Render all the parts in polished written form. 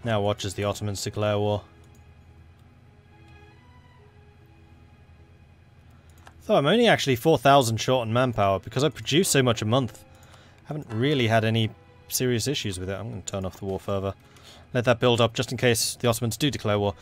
Now watch as the Ottomans declare war. Though I'm only actually 4,000 short on manpower because I produce so much a month. Haven't really had any serious issues with it. I'm going to turn off the war further. Let that build up just in case the Ottomans do declare war.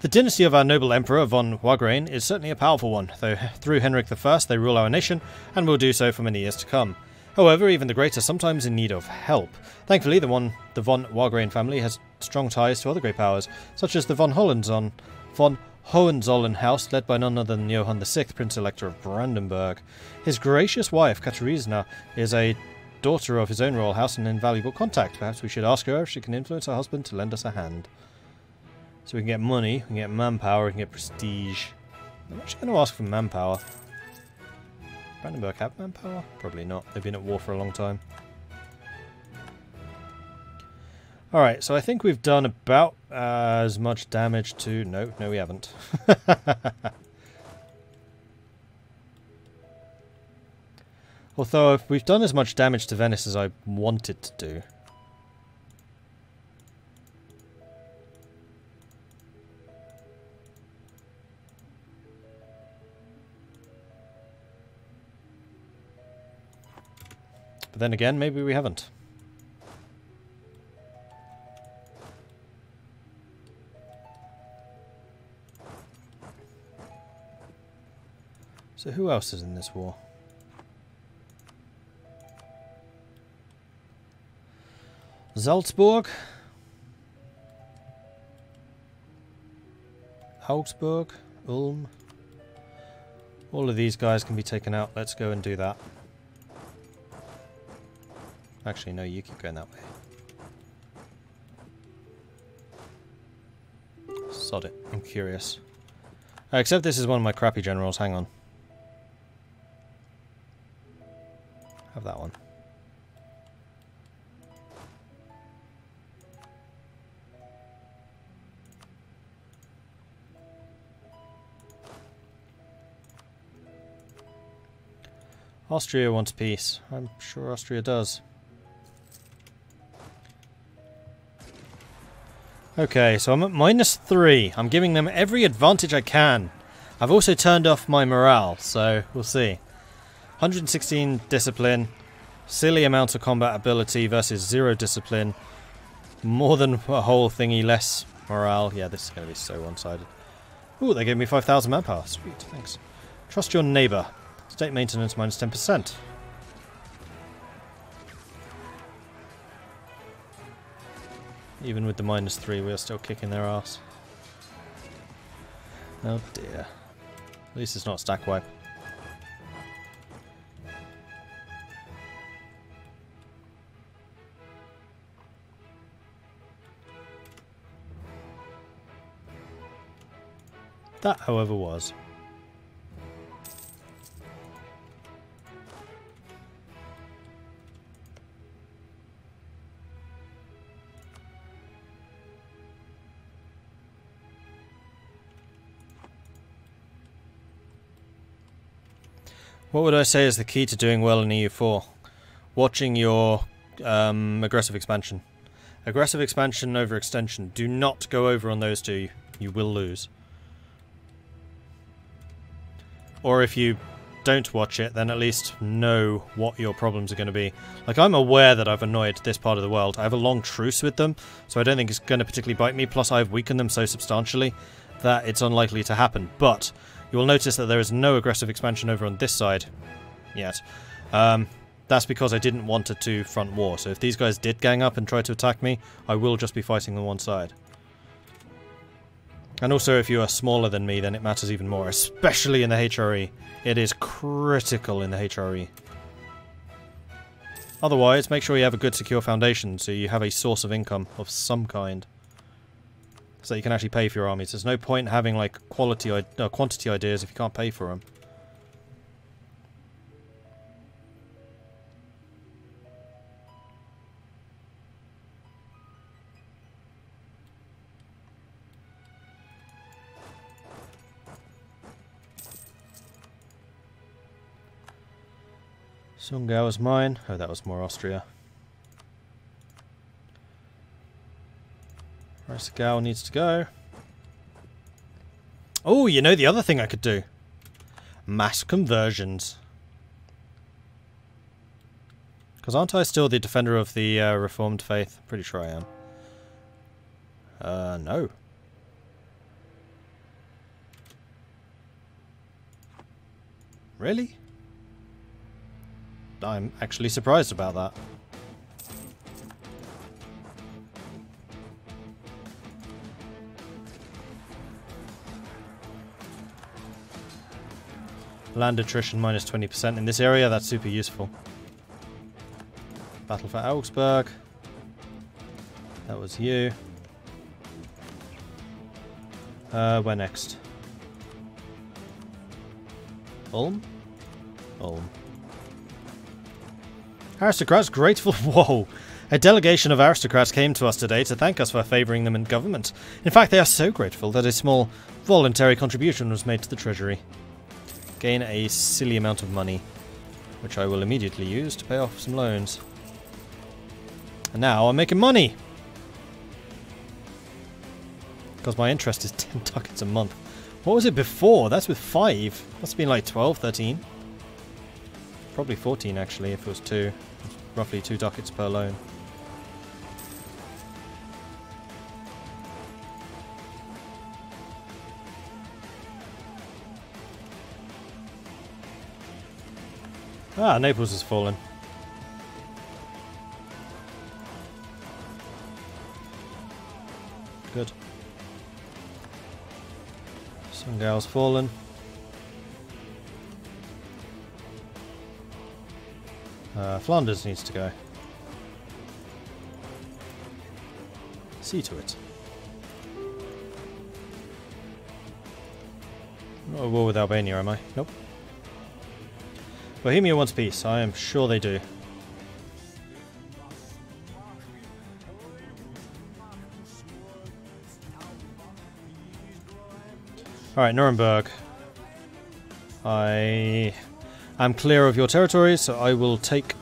The dynasty of our noble emperor von Wagrain is certainly a powerful one, though through Henrik I they rule our nation and will do so for many years to come. However, even the great are sometimes in need of help. Thankfully, the von Wagrain family has strong ties to other great powers, such as the von Hohenzollern house, led by none other than Johann VI, Prince-Elector of Brandenburg. His gracious wife, Katarina, is a daughter of his own royal house and an invaluable contact. Perhaps we should ask her if she can influence her husband to lend us a hand. So we can get money, we can get manpower, we can get prestige. I'm actually going to ask for manpower. Brandenburg have manpower? Probably not. They've been at war for a long time. Alright, so I think we've done about as much damage to... No, we haven't. Although if we've done as much damage to Venice as I wanted to do. But then again, maybe we haven't. So who else is in this war? Salzburg? Augsburg? Ulm? All of these guys can be taken out. Let's go and do that. Actually, no, you keep going that way. Sod it. I'm curious. Except this is one of my crappy generals. Hang on. Have that one. Austria wants peace. I'm sure Austria does. Okay, so I'm at -3. I'm giving them every advantage I can. I've also turned off my morale, so we'll see. 116 discipline, silly amounts of combat ability versus 0 discipline, more than a whole thingy, less morale. Yeah, this is going to be so one-sided. Ooh, they gave me 5,000 manpower. Sweet, thanks. Trust your neighbour. State maintenance -10%. Even with the -3, we're still kicking their ass. Oh dear. At least it's not stack wipe. That, however, was. What would I say is the key to doing well in EU4? Watching your aggressive expansion. Aggressive expansion over extension. Do not go over on those two. You will lose. Or if you don't watch it, then at least know what your problems are going to be. Like, I'm aware that I've annoyed this part of the world. I have a long truce with them, so I don't think it's going to particularly bite me. Plus, I've weakened them so substantially that it's unlikely to happen. But you will notice that there is no aggressive expansion over on this side yet. That's because I didn't want a two-front war. So if these guys did gang up and try to attack me, I will just be fighting on one side. And also, if you are smaller than me, then it matters even more, especially in the HRE. It is critical in the HRE. Otherwise, make sure you have a good secure foundation so you have a source of income of some kind. So you can actually pay for your armies. There's no point having like quantity ideas if you can't pay for them. Sungau was mine. Oh, that was more Austria. Gal needs to go. Oh, you know the other thing I could do? Mass conversions. Because aren't I still the defender of the Reformed faith? Pretty sure I am. No. Really? I'm actually surprised about that. Land attrition minus 20% in this area, that's super useful. Battle for Augsburg. That was you. Where next? Ulm? Ulm. Aristocrats grateful. Whoa! A delegation of aristocrats came to us today to thank us for favouring them in government. In fact, they are so grateful that a small voluntary contribution was made to the treasury. Gain a silly amount of money, which I will immediately use to pay off some loans. And now I'm making money! Because my interest is 10 ducats a month. What was it before? That's with 5. Must have been like 12, 13. Probably 14 actually, if it was 2. Roughly 2 ducats per loan. Ah, Naples has fallen. Good. Sungal's fallen. Flanders needs to go. See to it. Not at war with Albania, am I? Nope. Bohemia wants peace. I am sure they do. Alright, Nuremberg. I am clear of your territory, so I will take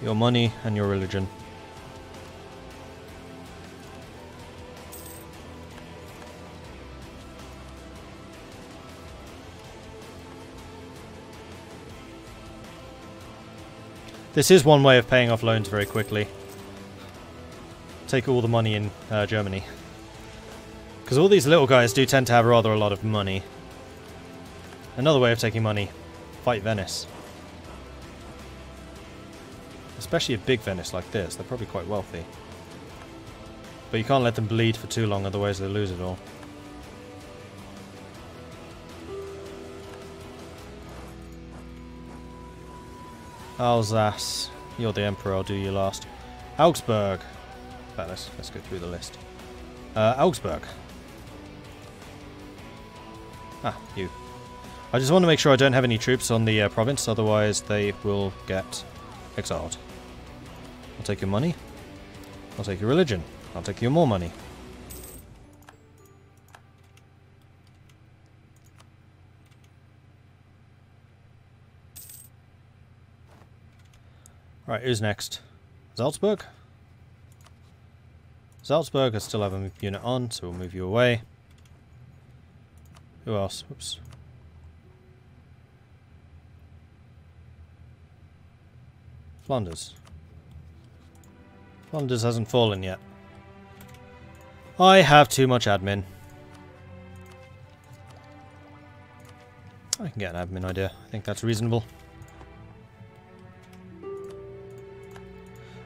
your money and your religion. This is one way of paying off loans very quickly. Take all the money in Germany. Because all these little guys do tend to have rather a lot of money. Another way of taking money. Fight Venice. Especially a big Venice like this. They're probably quite wealthy. But you can't let them bleed for too long, otherwise they'll lose it all. Alsace. You're the Emperor, I'll do you last. Augsburg. Let's go through the list. Augsburg. Ah, you. I just want to make sure I don't have any troops on the province, otherwise they will get exiled. I'll take your money. I'll take your religion. I'll take your more money. Right, who's next? Salzburg? Salzburg, I still have a unit on, so we'll move you away. Who else? Oops. Flanders. Flanders hasn't fallen yet. I have too much admin. I can get an admin idea. I think that's reasonable.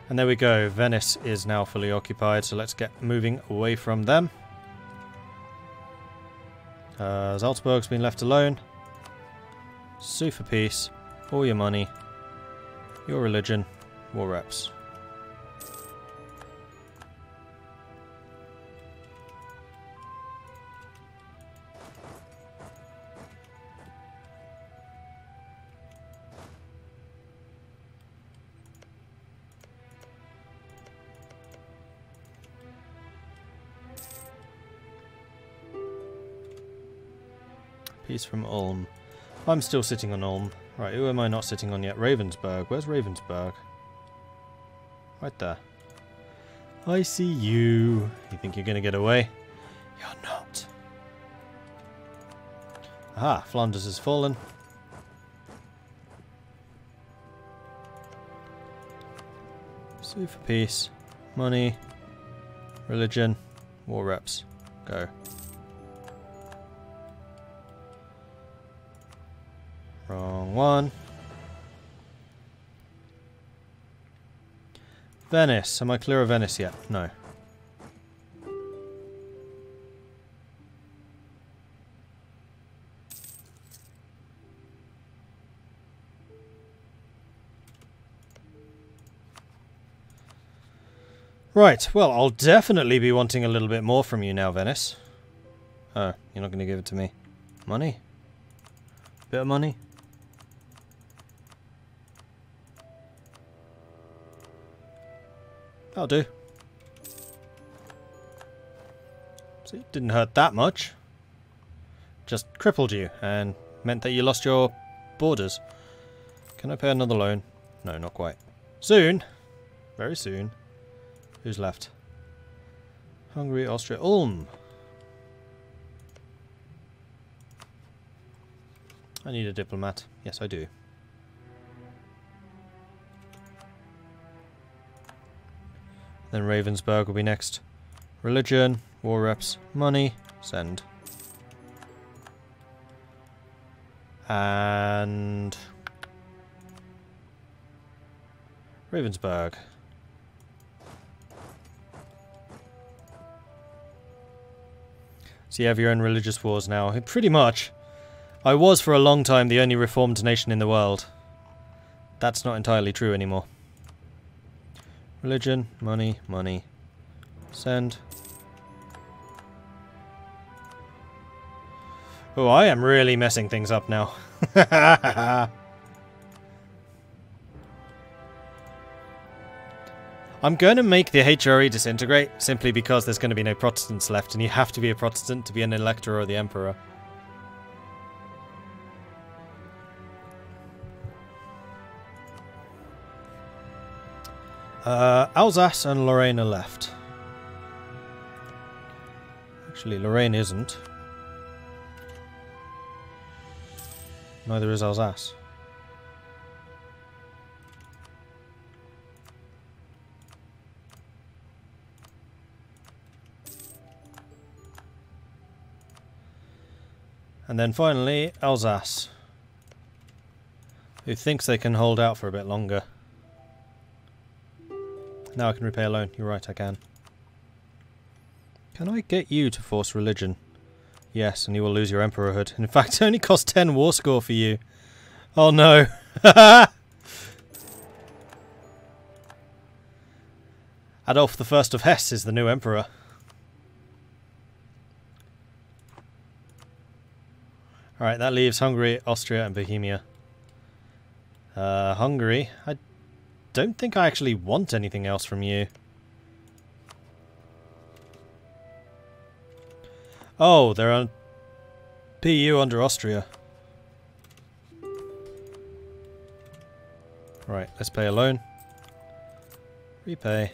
And there we go. Venice is now fully occupied, so let's get moving away from them. Salzburg's been left alone. Sue for peace. All your money. Your religion. War reps. Peace from Ulm. I'm still sitting on Ulm. Right, who am I not sitting on yet? Ravensburg. Where's Ravensburg? Right there. I see you. You think you're going to get away? You're not. Aha, Flanders has fallen. Sue for peace. Money. Religion. War reps. Go. Wrong one. Venice. Am I clear of Venice yet? No. Right, well, I'll definitely be wanting a little bit more from you now, Venice. Oh, you're not going to give it to me. Money? Bit of money? That'll do. See, it didn't hurt that much. Just crippled you and meant that you lost your borders. Can I pay another loan? No, not quite. Soon. Very soon. Who's left? Hungary, Austria, Ulm. I need a diplomat. Yes, I do. Then Ravensburg will be next. Religion, war reps, money, send. And Ravensburg. So you have your own religious wars now. Pretty much. I was for a long time the only reformed nation in the world. That's not entirely true anymore. Religion, money, money. Send. Oh, I am really messing things up now. I'm going to make the HRE disintegrate simply because there's going to be no Protestants left and you have to be a Protestant to be an elector or the emperor. Alsace and Lorraine are left. Actually, Lorraine isn't. Neither is Alsace. And then finally, Alsace, who thinks they can hold out for a bit longer. Now I can repay a loan. You're right, I can. Can I get you to force religion? Yes, and you will lose your emperorhood. In fact, it only costs 10 war score for you. Oh no. Adolf I of Hesse is the new emperor. Alright, that leaves Hungary, Austria and Bohemia. Hungary, I don't think I actually want anything else from you. Oh, they're on PU under Austria. Right, let's pay a loan. Repay.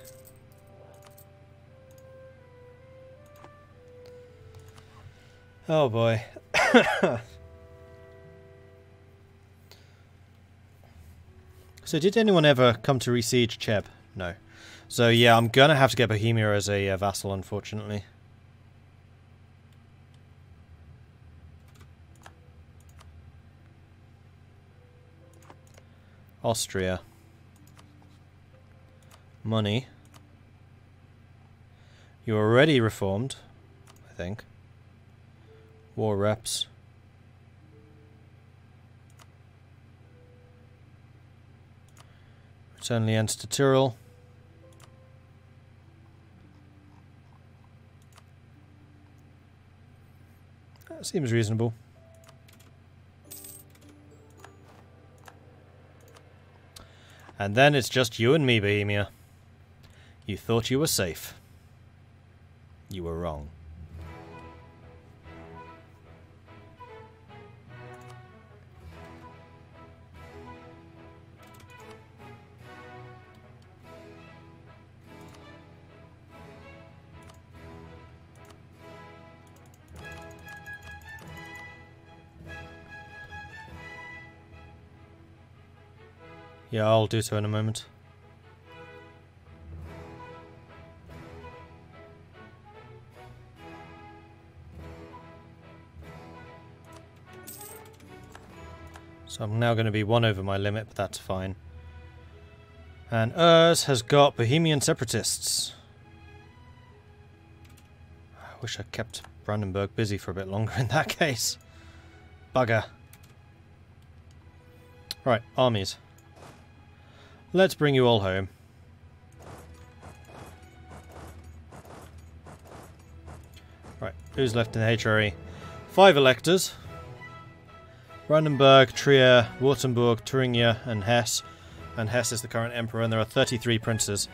Oh boy. So did anyone ever come to re-siege Cheb? No. So yeah, I'm gonna have to get Bohemia as a vassal, unfortunately. Austria. Money. You're already reformed, I think. War reps. Return Lienz to Tyrol. That seems reasonable. And then it's just you and me, Bohemia. You thought you were safe. You were wrong. Yeah, I'll do so in a moment. So I'm now going to be one over my limit, but that's fine. And Urs has got Bohemian separatists. I wish I kept Brandenburg busy for a bit longer in that case. Bugger. Right, armies. Let's bring you all home. Right, who's left in the HRE? 5 electors. Brandenburg, Trier, Württemberg, Thuringia, and Hesse. And Hesse is the current emperor, and there are 33 princes.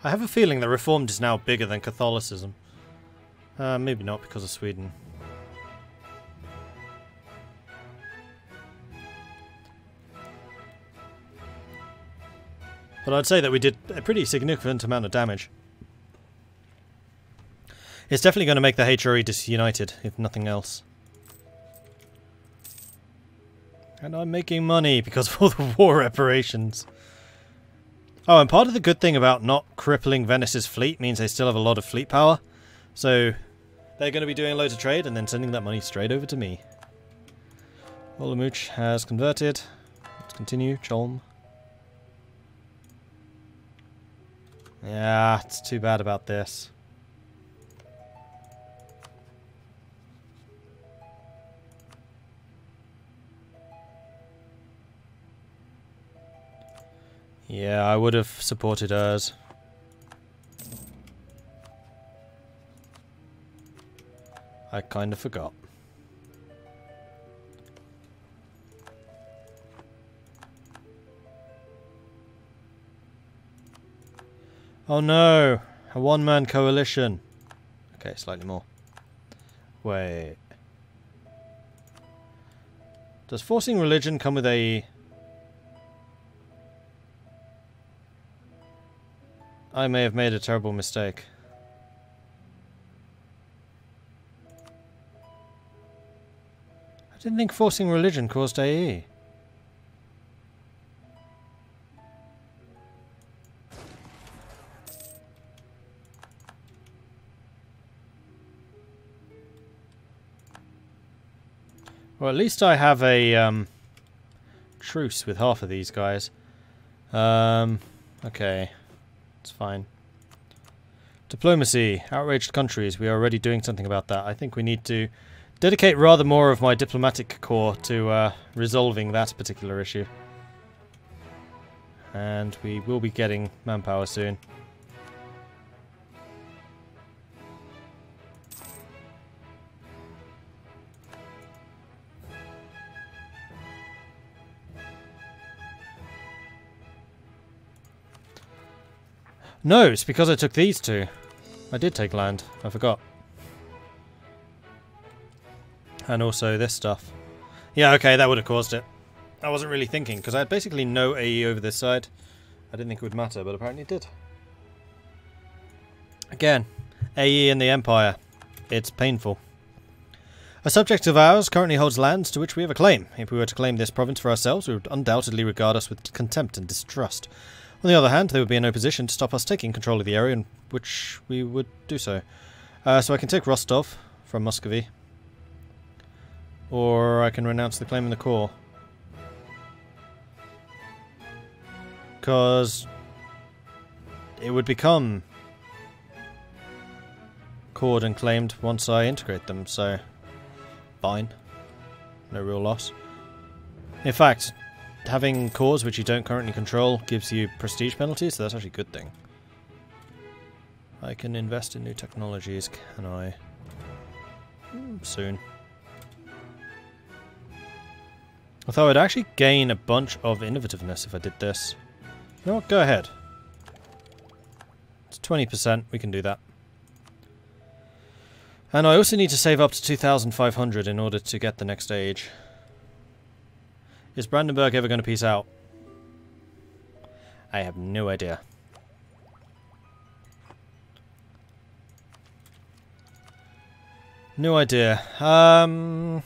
I have a feeling that Reformed is now bigger than Catholicism. Maybe not because of Sweden. But I'd say that we did a pretty significant amount of damage. It's definitely going to make the HRE disunited, if nothing else. And I'm making money because of all the war reparations. Oh, and part of the good thing about not crippling Venice's fleet means they still have a lot of fleet power. So they're going to be doing loads of trade and then sending that money straight over to me. Olomouc has converted. Let's continue. Cholm. Yeah, it's too bad about this. Yeah, I would have supported Urs. I kind of forgot. Oh no! A one-man coalition. Okay, slightly more. Wait. Does forcing religion come with a... I may have made a terrible mistake. I didn't think forcing religion caused AE. Well, at least I have a truce with half of these guys. Okay. It's fine. Diplomacy. Outraged countries. We are already doing something about that. I think we need to dedicate rather more of my diplomatic corps to resolving that particular issue. And we will be getting manpower soon. No, it's because I took these two. I did take land. I forgot. And also this stuff. Yeah, okay, that would have caused it. I wasn't really thinking, because I had basically no AE over this side. I didn't think it would matter, but apparently it did. Again, AE in the Empire. It's painful. A subject of ours currently holds lands to which we have a claim. If we were to claim this province for ourselves, we would undoubtedly regard us with contempt and distrust. On the other hand, they would be in no position to stop us taking control of the area in which we would do so. So I can take Rostov from Muscovy. Or I can renounce the claim in the core. Because it would become cored and claimed once I integrate them, so fine. No real loss. In fact, having cores which you don't currently control gives you prestige penalties, so that's actually a good thing. I can invest in new technologies, can I? Soon. Although I'd actually gain a bunch of innovativeness if I did this. You know what? Go ahead. It's 20%. We can do that. And I also need to save up to 2,500 in order to get the next age. Is Brandenburg ever going to peace out? I have no idea. No idea. I mean,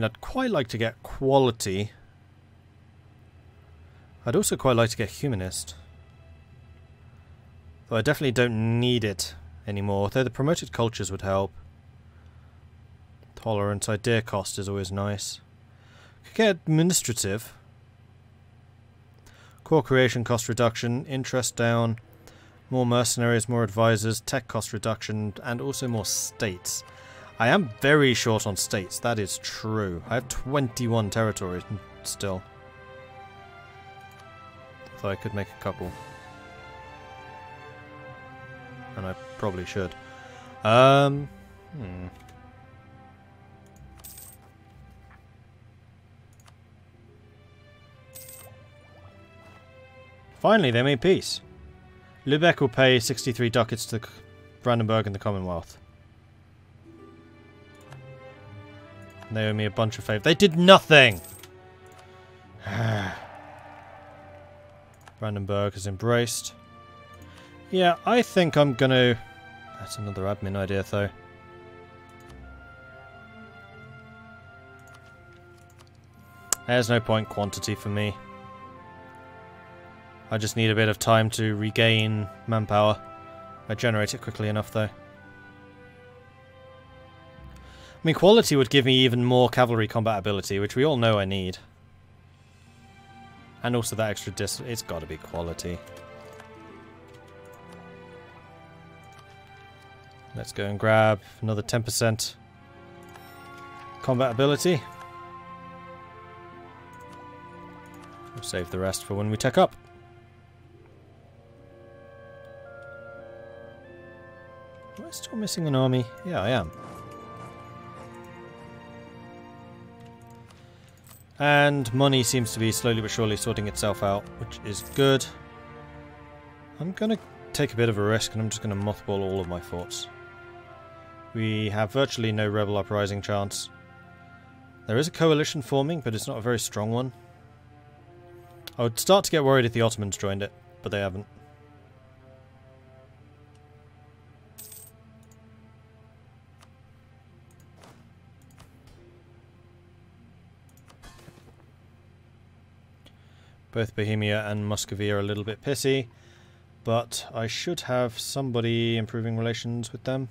I'd quite like to get quality. I'd also quite like to get humanist. Though I definitely don't need it anymore, though the promoted cultures would help. Tolerance, idea cost is always nice. Could get administrative. Core creation cost reduction, interest down, more mercenaries, more advisors, tech cost reduction, and also more states. I am very short on states, that is true. I have 21 territories still. Though I could make a couple. And I probably should. Finally, they made peace. Lübeck will pay 63 ducats to Brandenburg and the Commonwealth. And they owe me a bunch of favours. They did nothing! Brandenburg has embraced. Yeah, I think I'm gonna... That's another admin idea, though. There's no point quantity for me. I just need a bit of time to regain manpower. I generate it quickly enough, though. I mean, quality would give me even more cavalry combat ability, which we all know I need. And also that extra it's got to be quality. Let's go and grab another 10% combat ability. We'll save the rest for when we tech up. Am I still missing an army? Yeah, I am. And money seems to be slowly but surely sorting itself out, which is good. I'm going to take a bit of a risk and I'm just going to mothball all of my forts. We have virtually no rebel uprising chance. There is a coalition forming, but it's not a very strong one. I would start to get worried if the Ottomans joined it, but they haven't. Both Bohemia and Muscovy are a little bit pissy, but I should have somebody improving relations with them.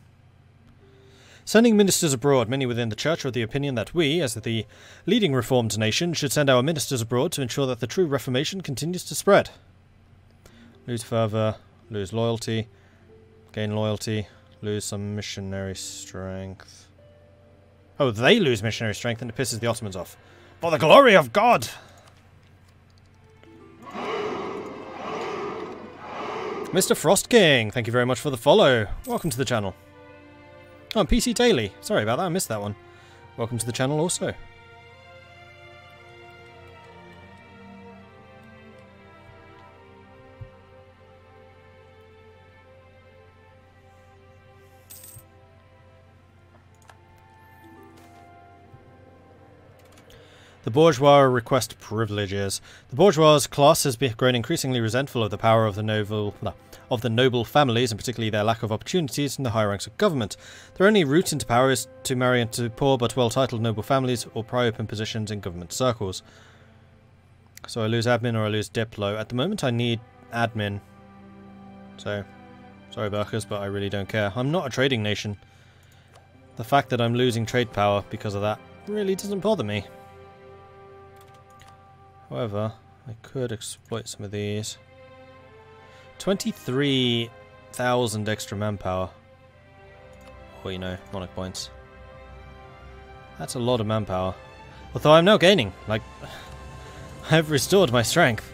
Sending ministers abroad. Many within the Church are of the opinion that we, as the leading reformed nation, should send our ministers abroad to ensure that the true Reformation continues to spread. Lose fervour, lose loyalty, gain loyalty, lose some missionary strength. Oh, they lose missionary strength and it pisses the Ottomans off. For the glory of God! Mr. Frost King, thank you very much for the follow. Welcome to the channel. Oh, PC Daily. Sorry about that, I missed that one. Welcome to the channel also. The bourgeois request privileges. The bourgeois class has grown increasingly resentful of the power of the noble families, and particularly their lack of opportunities in the higher ranks of government. Their only route into power is to marry into poor but well-titled noble families or pry open positions in government circles. So I lose admin or I lose diplo. At the moment I need admin. So, sorry Burkers, but I really don't care. I'm not a trading nation. The fact that I'm losing trade power because of that really doesn't bother me. However, I could exploit some of these. 23,000 extra manpower. Or, you know, monarch points. That's a lot of manpower. Although I'm now gaining. Like, I've restored my strength.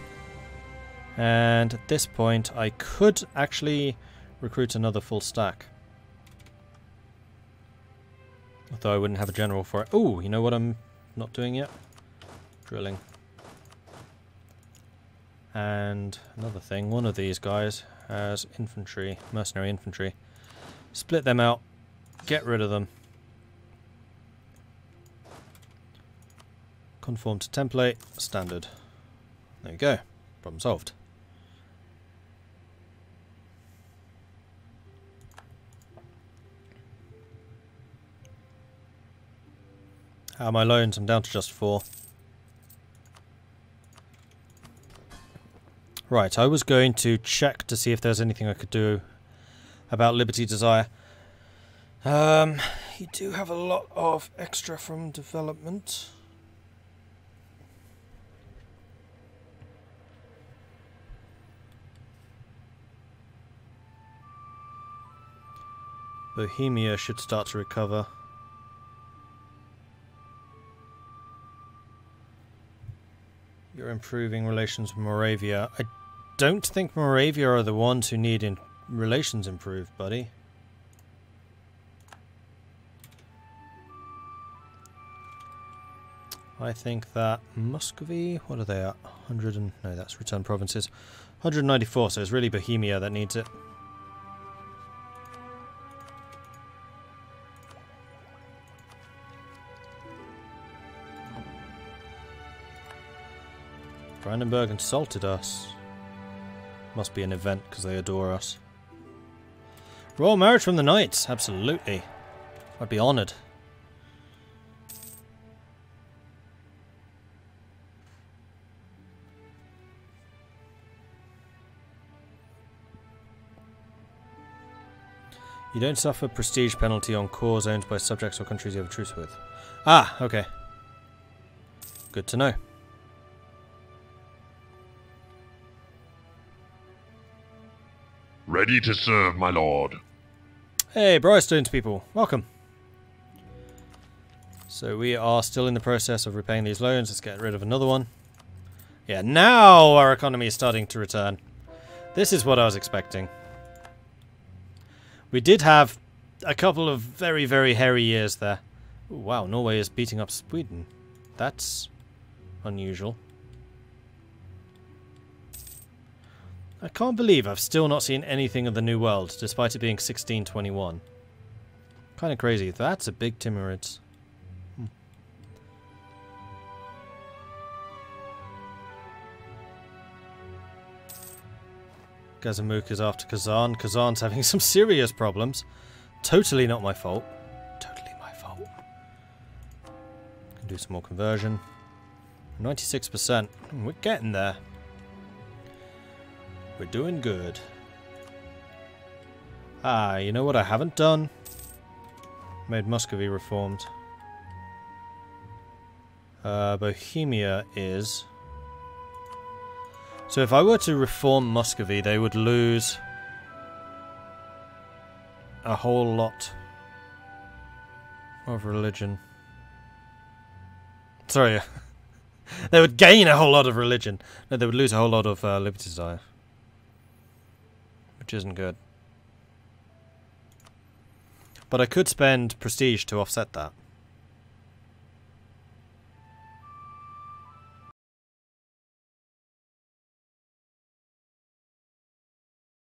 And at this point, I could actually recruit another full stack. Although I wouldn't have a general for it. Oh, you know what I'm not doing yet? Drilling. And another thing, one of these guys has infantry, mercenary infantry. Split them out, get rid of them. Conform to template, standard. There you go, problem solved. How are my loans? I'm down to just 4. Right, I was going to check to see if there's anything I could do about Liberty Desire. You do have a lot of extra from development. Bohemia should start to recover. You're improving relations with Moravia. I don't think Moravia are the ones who need relations improved, buddy. I think that Muscovy, what are they at? 100 and... no, that's return provinces. 194, so it's really Bohemia that needs it. Brandenburg insulted us. Must be an event because they adore us. Royal marriage from the Knights, absolutely. I'd be honoured. You don't suffer prestige penalty on cores owned by subjects or countries you have a truce with. Ah, okay. Good to know. Ready to serve, my lord. Hey, Briarstones people, welcome. So we are still in the process of repaying these loans. Let's get rid of another one. Yeah, now our economy is starting to return. This is what I was expecting. We did have a couple of very, very hairy years there. Ooh, wow, Norway is beating up Sweden. That's unusual. I can't believe I've still not seen anything of the New World, despite it being 1621. Kind of crazy. That's a big Timurids. Gazamuk is after Kazan. Kazan's having some serious problems. Totally not my fault. Totally my fault. Can do some more conversion. 96%. We're getting there. We're doing good. Ah, you know what I haven't done? Made Muscovy reformed. Bohemia is... So if I were to reform Muscovy, they would lose a whole lot of religion. Sorry, they would gain a whole lot of religion. No, they would lose a whole lot of Liberty Desire. Which isn't good. But I could spend prestige to offset that.